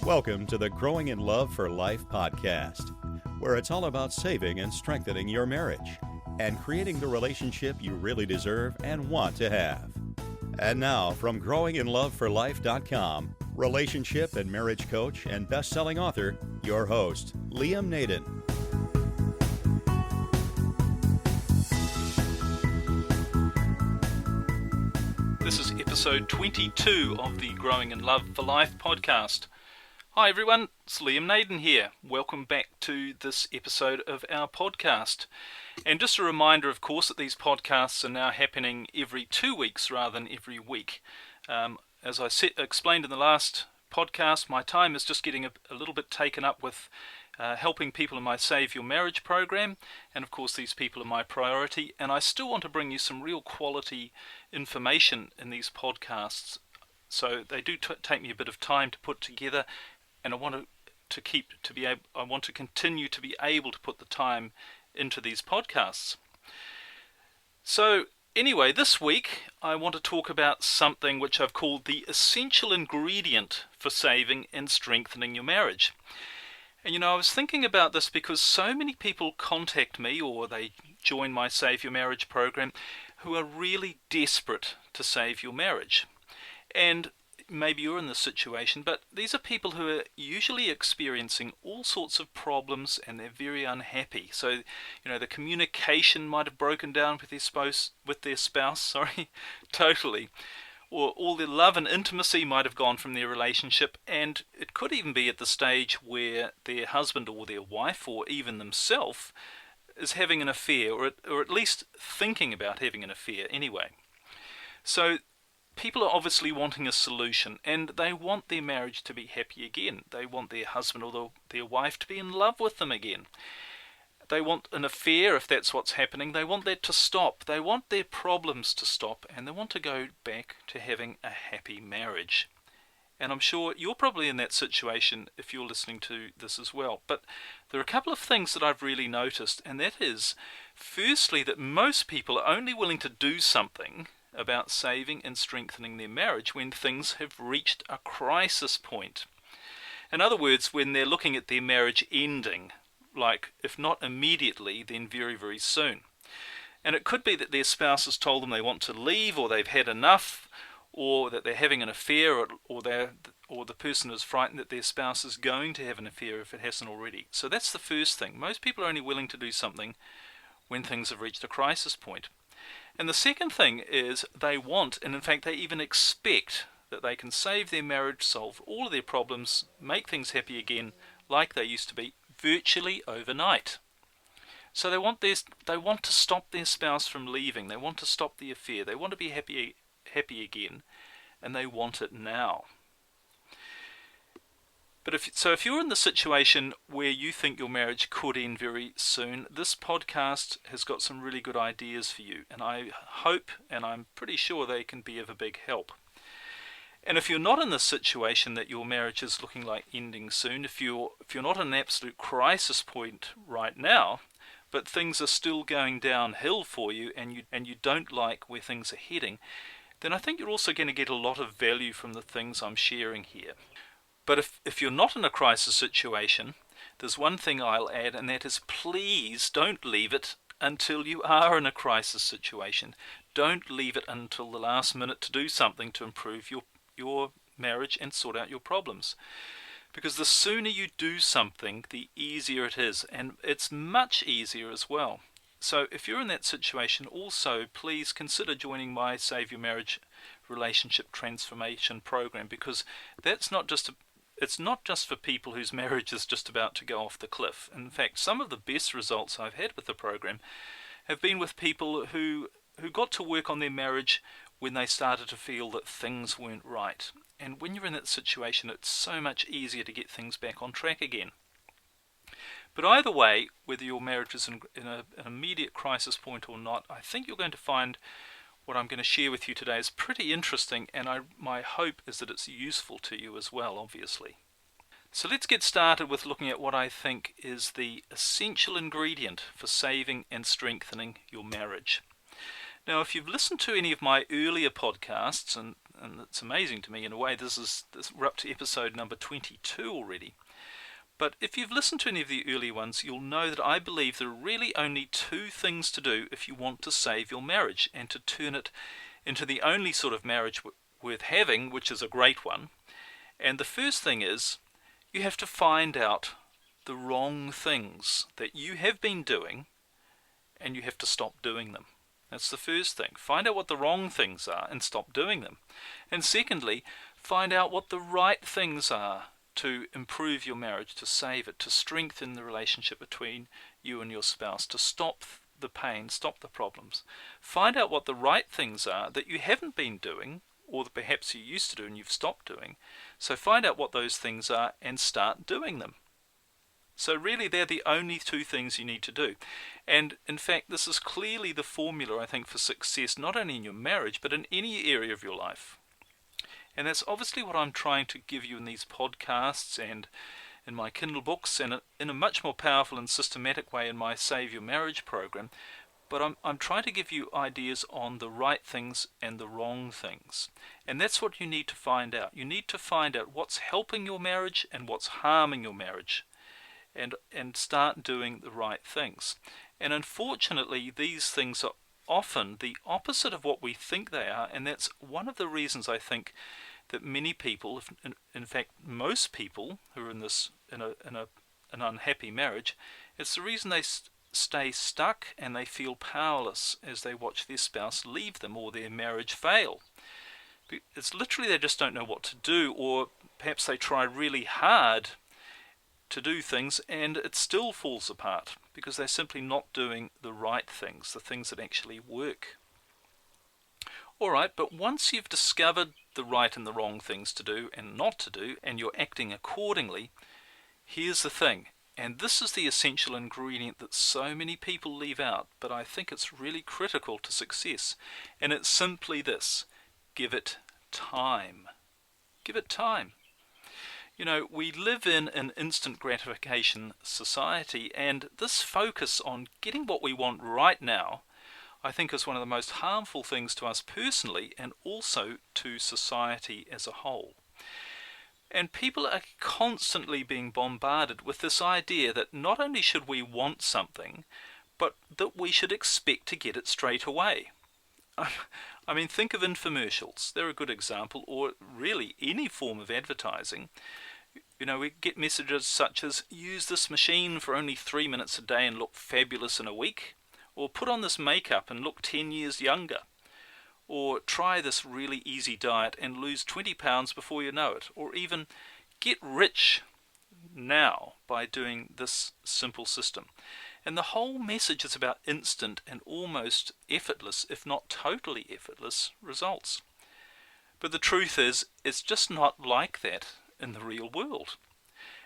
Welcome to the Growing in Love for Life podcast, where it's all about saving and strengthening your marriage and creating the relationship you really deserve and want to have. And now, from growinginloveforlife.com, relationship and marriage coach and best-selling author, your host, Liam Naden. This is episode 22 of the Growing in Love for Life podcast. Hi everyone, it's Liam Naden here. Welcome back to this episode of our podcast. And just a reminder, of course, that these podcasts are now happening every 2 weeks rather than every week. As I explained in the last podcast, my time is just getting a little bit taken up with helping people in my Save Your Marriage program, and of course these people are my priority, and I still want to bring you some real quality information in these podcasts. So they do take me a bit of time to put together, and I want to continue to be able to put the time into these podcasts. So anyway, this week I want to talk about something which I've called the essential ingredient for saving and strengthening your marriage. And I was thinking about this because so many people contact me or they join my Save Your Marriage program who are really desperate to save your marriage. And maybe you're in this situation, but these are people who are usually experiencing all sorts of problems and they're very unhappy. So, the communication might have broken down with their spouse, totally. Or all their love and intimacy might have gone from their relationship, and it could even be at the stage where their husband or their wife or even themselves is having an affair, or at least thinking about having an affair anyway. So people are obviously wanting a solution, and they want their marriage to be happy again. They want their husband or their wife to be in love with them again. They want an affair, if that's what's happening. They want that to stop. They want their problems to stop, and they want to go back to having a happy marriage. And I'm sure you're probably in that situation if you're listening to this as well. But there are a couple of things that I've really noticed, and that is, firstly, that most people are only willing to do something about saving and strengthening their marriage when things have reached a crisis point. In other words, when they're looking at their marriage ending, like if not immediately, then very, very soon. And it could be that their spouse has told them they want to leave, or they've had enough, or that they're having an affair, or the person is frightened that their spouse is going to have an affair if it hasn't already. So that's the first thing. Most people are only willing to do something when things have reached a crisis point. And the second thing is they want, and in fact they even expect, that they can save their marriage, solve all of their problems, make things happy again like they used to be, virtually overnight. So they want to stop their spouse from leaving. They want to stop the affair. They want to be happy again, and they want it now. But if you're in the situation where you think your marriage could end very soon, this podcast has got some really good ideas for you, and I hope and I'm pretty sure they can be of a big help. And if you're not in the situation that your marriage is looking like ending soon, if you're not in an absolute crisis point right now, but things are still going downhill for you and you don't like where things are heading, then I think you're also going to get a lot of value from the things I'm sharing here. But if you're not in a crisis situation, there's one thing I'll add, and that is, please don't leave it until you are in a crisis situation. Don't leave it until the last minute to do something to improve your marriage and sort out your problems. Because the sooner you do something, the easier it is, and it's much easier as well. So if you're in that situation, also please consider joining my Save Your Marriage Relationship Transformation program, because it's not just for people whose marriage is just about to go off the cliff. In fact, some of the best results I've had with the program have been with people who got to work on their marriage when they started to feel that things weren't right. And when you're in that situation, it's so much easier to get things back on track again. But either way, whether your marriage is in an immediate crisis point or not, I think you're going to find what I'm going to share with you today is pretty interesting, and my hope is that it's useful to you as well, obviously. So let's get started with looking at what I think is the essential ingredient for saving and strengthening your marriage. Now, if you've listened to any of my earlier podcasts, and and it's amazing to me in a way. We're up to episode number 22 already. But if you've listened to any of the early ones, you'll know that I believe there are really only two things to do if you want to save your marriage and to turn it into the only sort of marriage worth having, which is a great one. And the first thing is, you have to find out the wrong things that you have been doing, and you have to stop doing them. That's the first thing. Find out what the wrong things are and stop doing them. And secondly, find out what the right things are to improve your marriage, to save it, to strengthen the relationship between you and your spouse, to stop the pain, stop the problems. Find out what the right things are that you haven't been doing, or that perhaps you used to do and you've stopped doing. So find out what those things are and start doing them. So really they're the only two things you need to do. And in fact, this is clearly the formula, I think, for success, not only in your marriage, but in any area of your life. And that's obviously what I'm trying to give you in these podcasts and in my Kindle books, and in a much more powerful and systematic way in my Save Your Marriage program. But I'm trying to give you ideas on the right things and the wrong things. And that's what you need to find out. You need to find out what's helping your marriage and what's harming your marriage. And start doing the right things. And unfortunately, these things are often the opposite of what we think they are, and that's one of the reasons I think that many people, in fact most people who are in an unhappy marriage, it's the reason they stay stuck and they feel powerless as they watch their spouse leave them or their marriage fail. It's literally they just don't know what to do, or perhaps they try really hard to do things and it still falls apart because they're simply not doing the right things, the things that actually work. Alright, but once you've discovered the right and the wrong things to do and not to do, and you're acting accordingly, here's the thing, and this is the essential ingredient that so many people leave out, but I think it's really critical to success, and it's simply this: give it time. Give it time. You know, we live in an instant gratification society, and this focus on getting what we want right now, I think, is one of the most harmful things to us personally and also to society as a whole. And people are constantly being bombarded with this idea that not only should we want something, but that we should expect to get it straight away. I mean, think of infomercials. They're a good example, or really any form of advertising. You know, we get messages such as, use this machine for only 3 minutes a day and look fabulous in a week, or put on this makeup and look 10 years younger, or try this really easy diet and lose 20 pounds before you know it, or even get rich now by doing this simple system. And the whole message is about instant and almost effortless, if not totally effortless, results. But the truth is, it's just not like that in the real world.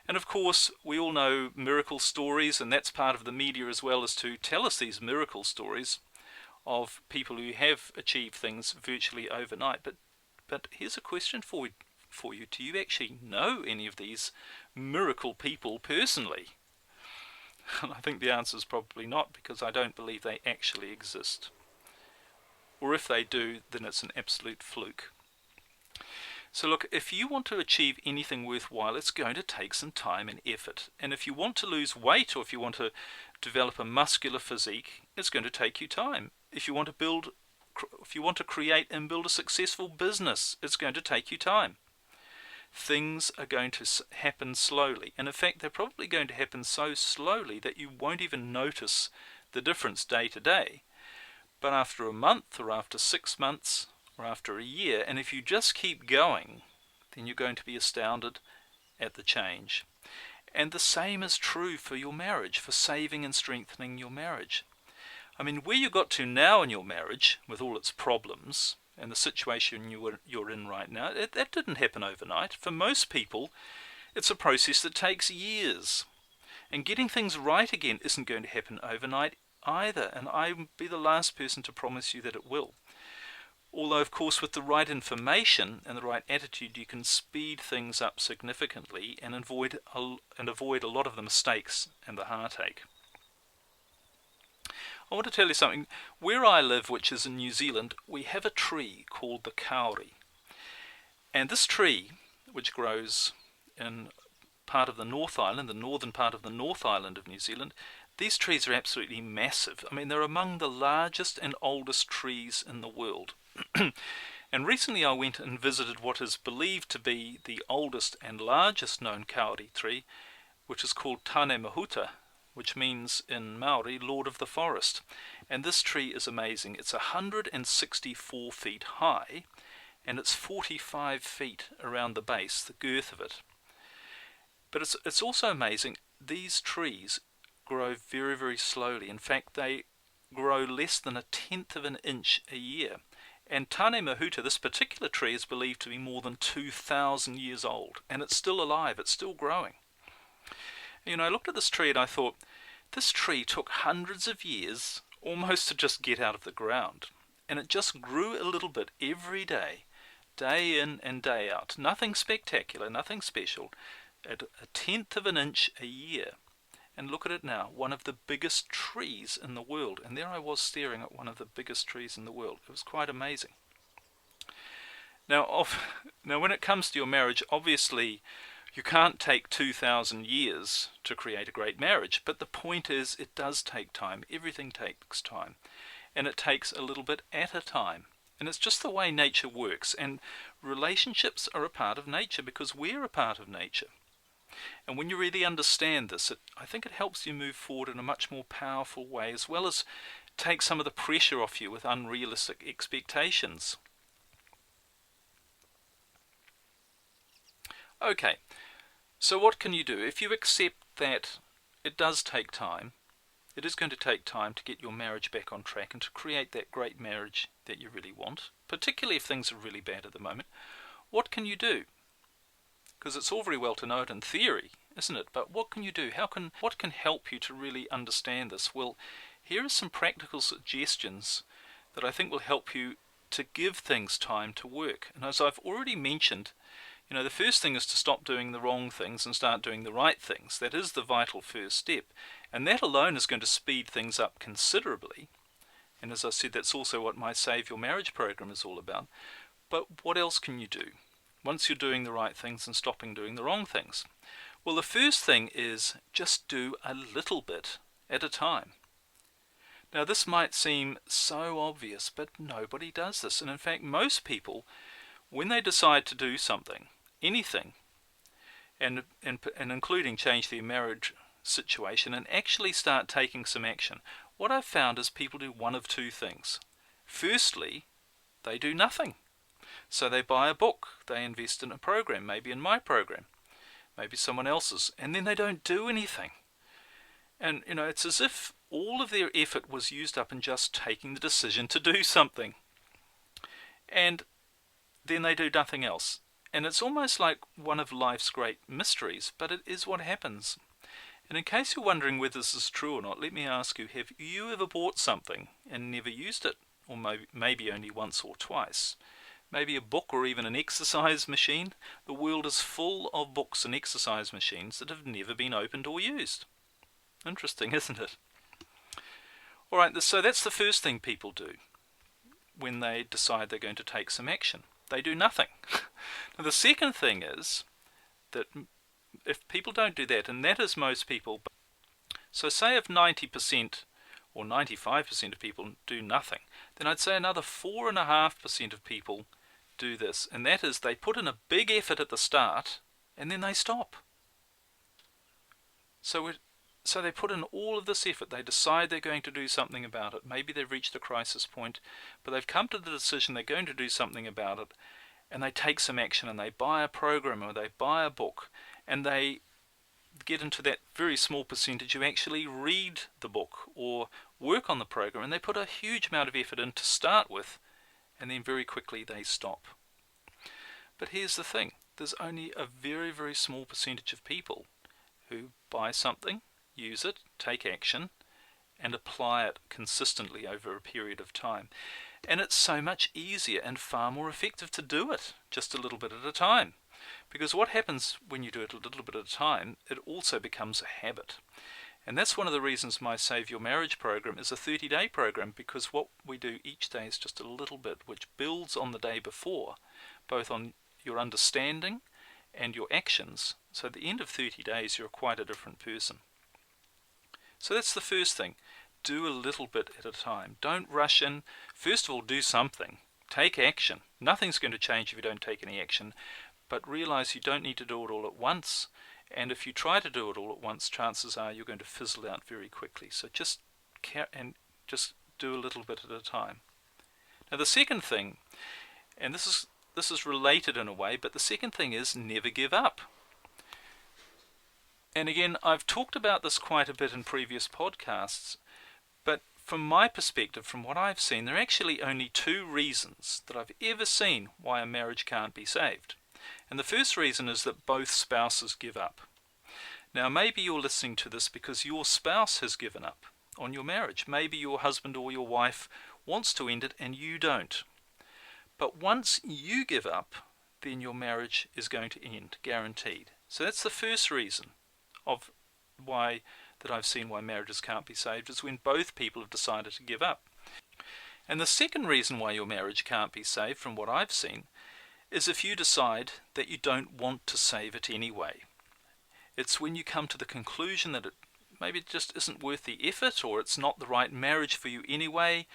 And of course, we all know miracle stories, and that's part of the media as well, as to tell us these miracle stories of people who have achieved things virtually overnight. But here's a question for you. Do you actually know any of these miracle people personally? And I think the answer is probably not, because I don't believe they actually exist. Or if they do, then it's an absolute fluke. So look, if you want to achieve anything worthwhile, it's going to take some time and effort. And if you want to lose weight, or if you want to develop a muscular physique, it's going to take you time. If you want to create and build a successful business, it's going to take you time. Things are going to happen slowly. And in fact, they're probably going to happen so slowly that you won't even notice the difference day to day. But after a month, or after 6 months, or after a year, and if you just keep going, then you're going to be astounded at the change. And the same is true for your marriage, for saving and strengthening your marriage. I mean, where you got to now in your marriage, with all its problems, and the situation you're in right now, that didn't happen overnight. For most people, it's a process that takes years. And getting things right again isn't going to happen overnight either, and I'd be the last person to promise you that it will. Although, of course, with the right information and the right attitude, you can speed things up significantly and avoid a lot of the mistakes and the heartache. I want to tell you something. Where I live, which is in New Zealand, we have a tree called the kauri. And this tree, which grows in part of the North Island, the northern part of the North Island of New Zealand, these trees are absolutely massive. I mean, they're among the largest and oldest trees in the world. And recently I went and visited what is believed to be the oldest and largest known kauri tree, which is called Tane Mahuta, which means in Maori, Lord of the Forest. And this tree is amazing. It's 164 feet high, and it's 45 feet around the base, the girth of it. But it's also amazing, these trees grow very, very slowly. In fact, they grow less than 1/10 of an inch a year. And Tane Mahuta, this particular tree, is believed to be more than 2,000 years old, and it's still alive, it's still growing. You know, I looked at this tree and I thought, this tree took hundreds of years almost to just get out of the ground. And it just grew a little bit every day, day in and day out. Nothing spectacular, nothing special. At 1/10 of an inch a year. And look at it now, one of the biggest trees in the world. And there I was staring at one of the biggest trees in the world. It was quite amazing. Now when it comes to your marriage, obviously you can't take 2,000 years to create a great marriage, but the point is it does take time. Everything takes time, and it takes a little bit at a time. And it's just the way nature works, and relationships are a part of nature because we're a part of nature. And when you really understand this, I think it helps you move forward in a much more powerful way, as well as take some of the pressure off you with unrealistic expectations. Okay, so what can you do? If you accept that it does take time, it is going to take time to get your marriage back on track and to create that great marriage that you really want, particularly if things are really bad at the moment, what can you do? Because it's all very well to know it in theory, isn't it? But what can you do? What can help you to really understand this? Well, here are some practical suggestions that I think will help you to give things time to work. And as I've already mentioned, you know, the first thing is to stop doing the wrong things and start doing the right things. That is the vital first step. And that alone is going to speed things up considerably. And as I said, that's also what my Save Your Marriage program is all about. But what else can you do once you're doing the right things and stopping doing the wrong things? Well, the first thing is just do a little bit at a time. Now, this might seem so obvious, but nobody does this. And in fact, most people, when they decide to do something, anything, and including change their marriage situation and actually start taking some action, what I've found is people do one of two things. Firstly, they do nothing. So they buy a book, they invest in a program, maybe in my program, maybe someone else's, and then they don't do anything. And, you know, it's as if all of their effort was used up in just taking the decision to do something. And then they do nothing else. And it's almost like one of life's great mysteries, but it is what happens. And in case you're wondering whether this is true or not, let me ask you, have you ever bought something and never used it? Or maybe only once or twice? Maybe a book or even an exercise machine? The world is full of books and exercise machines that have never been opened or used. Interesting, isn't it? Alright, so that's the first thing people do when they decide they're going to take some action. They do nothing. Now, the second thing is that if people don't do that, and that is most people, so say if 90% or 95% of people do nothing, then I'd say another 4.5% of people do this, and that is they put in a big effort at the start and then they stop. So they put in all of this effort, they decide they're going to do something about it, maybe they've reached a crisis point, but they've come to the decision they're going to do something about it, and they take some action and they buy a program or they buy a book, and they get into that very small percentage who actually read the book or work on the program, and they put a huge amount of effort in to start with, and then very quickly they stop. But here's the thing, there's only a very, very small percentage of people who buy something, use it, take action, and apply it consistently over a period of time. And it's so much easier and far more effective to do it just a little bit at a time. Because what happens when you do it a little bit at a time, it also becomes a habit. And that's one of the reasons my Save Your Marriage program is a 30-day program, because what we do each day is just a little bit which builds on the day before, both on your understanding and your actions. So at the end of 30 days, you're quite a different person. So that's the first thing. Do a little bit at a time. Don't rush in. First of all, do something. Take action. Nothing's going to change if you don't take any action, but realize you don't need to do it all at once. And if you try to do it all at once, chances are you're going to fizzle out very quickly. So just do a little bit at a time. Now the second thing, and this is related in a way, but the second thing is never give up. And again, I've talked about this quite a bit in previous podcasts, but from my perspective, from what I've seen, there are actually only two reasons that I've ever seen why a marriage can't be saved. And the first reason is that both spouses give up. Now maybe you're listening to this because your spouse has given up on your marriage. Maybe your husband or your wife wants to end it and you don't. But once you give up, then your marriage is going to end, guaranteed. So that's the first reason of why that I've seen why marriages can't be saved, is when both people have decided to give up. And the second reason why your marriage can't be saved, from what I've seen, is if you decide that you don't want to save it anyway. It's when you come to the conclusion that maybe it just isn't worth the effort, or it's not the right marriage for you anyway,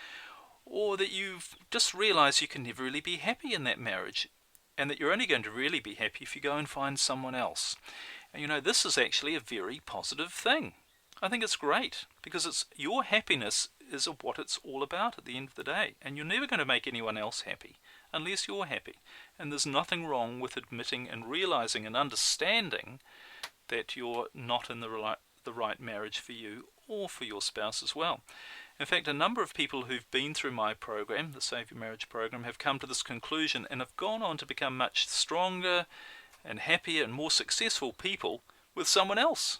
or that you've just realized you can never really be happy in that marriage, and that you're only going to really be happy if you go and find someone else. And this is actually a very positive thing. I think it's great, because it's your happiness is what it's all about at the end of the day, and you're never going to make anyone else happy unless you're happy. And there's nothing wrong with admitting and realizing and understanding that you're not in the right marriage for you or for your spouse as well. In fact, a number of people who've been through my program, the Save Your Marriage program, have come to this conclusion and have gone on to become much stronger and happier and more successful people with someone else.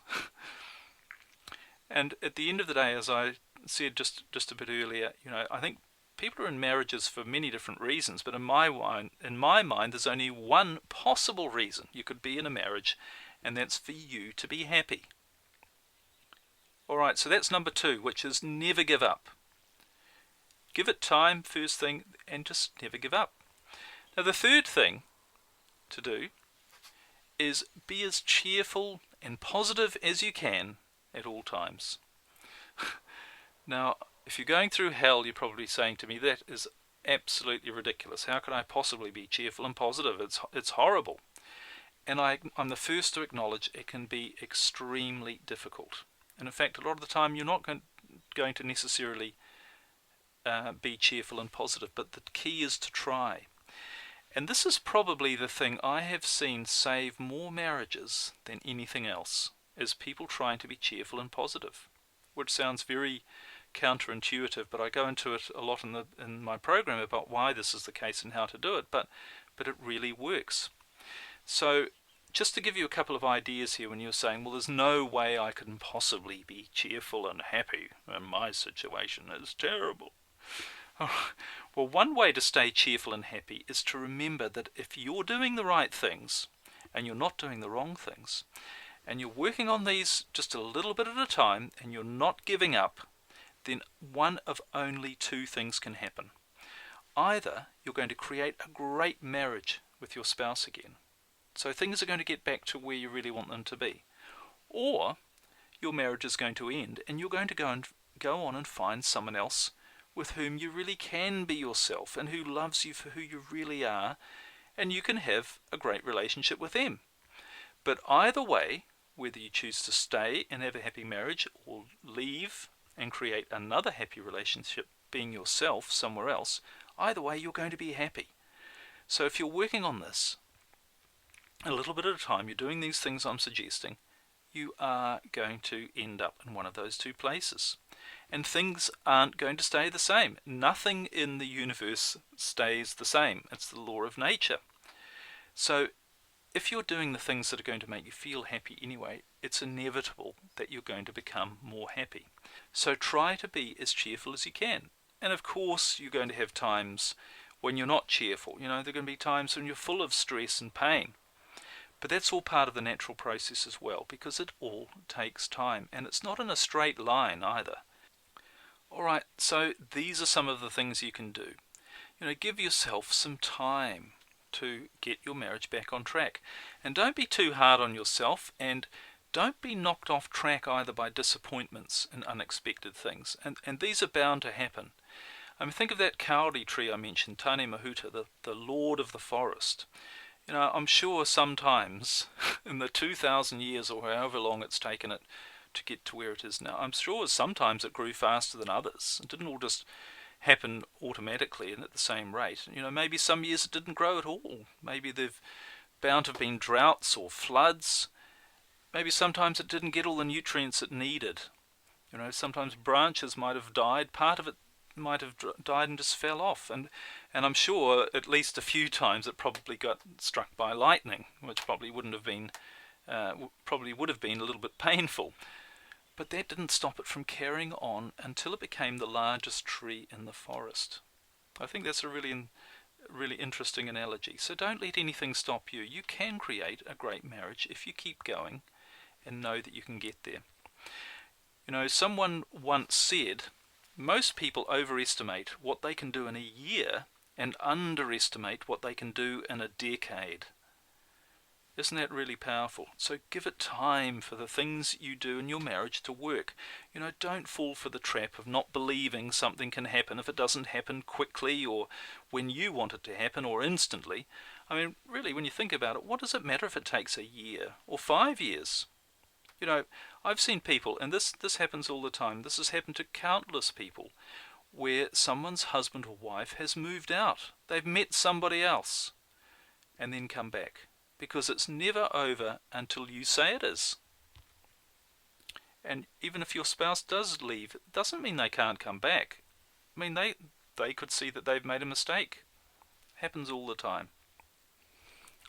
And at the end of the day, as I said just a bit earlier, I think people are in marriages for many different reasons, but in my mind, there's only one possible reason you could be in a marriage, and that's for you to be happy. Alright, so that's number 2, which is never give up. Give it time, first thing, and just never give up. Now the third thing to do is be as cheerful and positive as you can at all times. Now, if you're going through hell, you're probably saying to me, that is absolutely ridiculous. How can I possibly be cheerful and positive? It's horrible. And I'm the first to acknowledge it can be extremely difficult. And in fact, a lot of the time you're not going to necessarily be cheerful and positive, but the key is to try. And this is probably the thing I have seen save more marriages than anything else, is people trying to be cheerful and positive, which sounds very counterintuitive, but I go into it a lot in my program about why this is the case and how to do it, but it really works. So just to give you a couple of ideas here, when you're saying, well, there's no way I can possibly be cheerful and happy, and my situation is terrible. Well, one way to stay cheerful and happy is to remember that if you're doing the right things and you're not doing the wrong things, and you're working on these just a little bit at a time, and you're not giving up, then one of only two things can happen. Either you're going to create a great marriage with your spouse again, so things are going to get back to where you really want them to be, or your marriage is going to end and you're going to go on and find someone else with whom you really can be yourself and who loves you for who you really are, and you can have a great relationship with them. But either way, whether you choose to stay and have a happy marriage or leave and create another happy relationship being yourself somewhere else, either way you're going to be happy. So if you're working on this a little bit at a time, you're doing these things I'm suggesting, you are going to end up in one of those two places. And things aren't going to stay the same. Nothing in the universe stays the same. It's the law of nature. So if you're doing the things that are going to make you feel happy anyway, it's inevitable that you're going to become more happy. So try to be as cheerful as you can. And of course, you're going to have times when you're not cheerful. There are going to be times when you're full of stress and pain. But that's all part of the natural process as well, because it all takes time. And it's not in a straight line either. Alright, so these are some of the things you can do. Give yourself some time. to get your marriage back on track. And don't be too hard on yourself, and don't be knocked off track either by disappointments and unexpected things. And these are bound to happen. I mean, think of that kauri tree I mentioned, Tane Mahuta, the lord of the forest. You know, I'm sure sometimes in the 2,000 years or however long it's taken it to get to where it is now, I'm sure sometimes it grew faster than others. It didn't all just happen automatically and at the same rate. You know, maybe some years it didn't grow at all. Maybe there've bound to have been droughts or floods. Maybe sometimes it didn't get all the nutrients it needed. You know, sometimes branches might have died, part of it might have died and just fell off. And I'm sure at least a few times it probably got struck by lightning, which probably would have been a little bit painful. But that didn't stop it from carrying on until it became the largest tree in the forest. I think that's a really interesting analogy. So don't let anything stop you. You can create a great marriage if you keep going and know that you can get there. You know, someone once said, most people overestimate what they can do in a year and underestimate what they can do in a decade. Isn't that really powerful? So give it time for the things you do in your marriage to work. You know, don't fall for the trap of not believing something can happen if it doesn't happen quickly or when you want it to happen or instantly. I mean, really, when you think about it, what does it matter if it takes a year or 5 years? You know, I've seen people, and this happens all the time, this has happened to countless people, where someone's husband or wife has moved out. They've met somebody else and then come back. Because it's never over until you say it is. And even if your spouse does leave, it doesn't mean they can't come back. I mean, they could see that they've made a mistake. Happens all the time.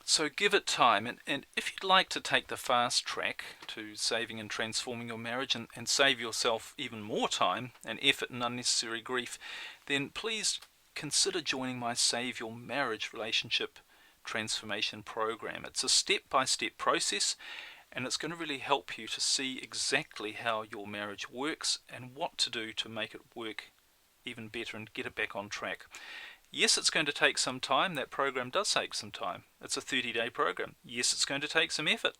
So give it time, and if you'd like to take the fast track to saving and transforming your marriage and save yourself even more time and effort and unnecessary grief, then please consider joining my Save Your Marriage Relationship Transformation Program. It's a step-by-step process, and it's going to really help you to see exactly how your marriage works and what to do to make it work even better and get it back on track. Yes, it's going to take some time. That program does take some time. It's a 30-day program. Yes, it's going to take some effort,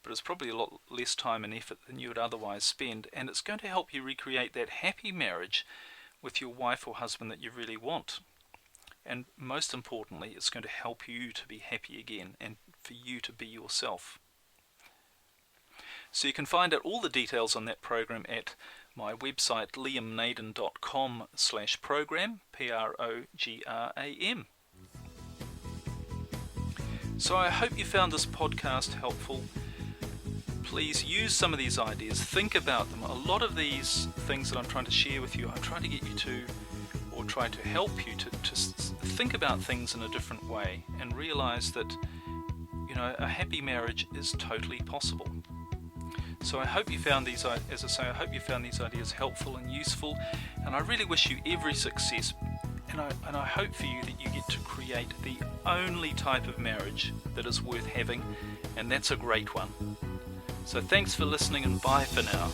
but it's probably a lot less time and effort than you would otherwise spend, and it's going to help you recreate that happy marriage with your wife or husband that you really want. And most importantly, it's going to help you to be happy again and for you to be yourself. So you can find out all the details on that program at my website liamnaden.com/program, program. So I hope you found this podcast helpful. Please use some of these ideas, think about them. A lot of these things that I'm trying to share with you, I'm trying to get you to, or try to help you to think about things in a different way and realize that, you know, a happy marriage is totally possible. So I hope you found these, as I say, I hope you found these ideas helpful and useful, and I really wish you every success, and I hope for you that you get to create the only type of marriage that is worth having, and that's a great one. So thanks for listening, and bye for now.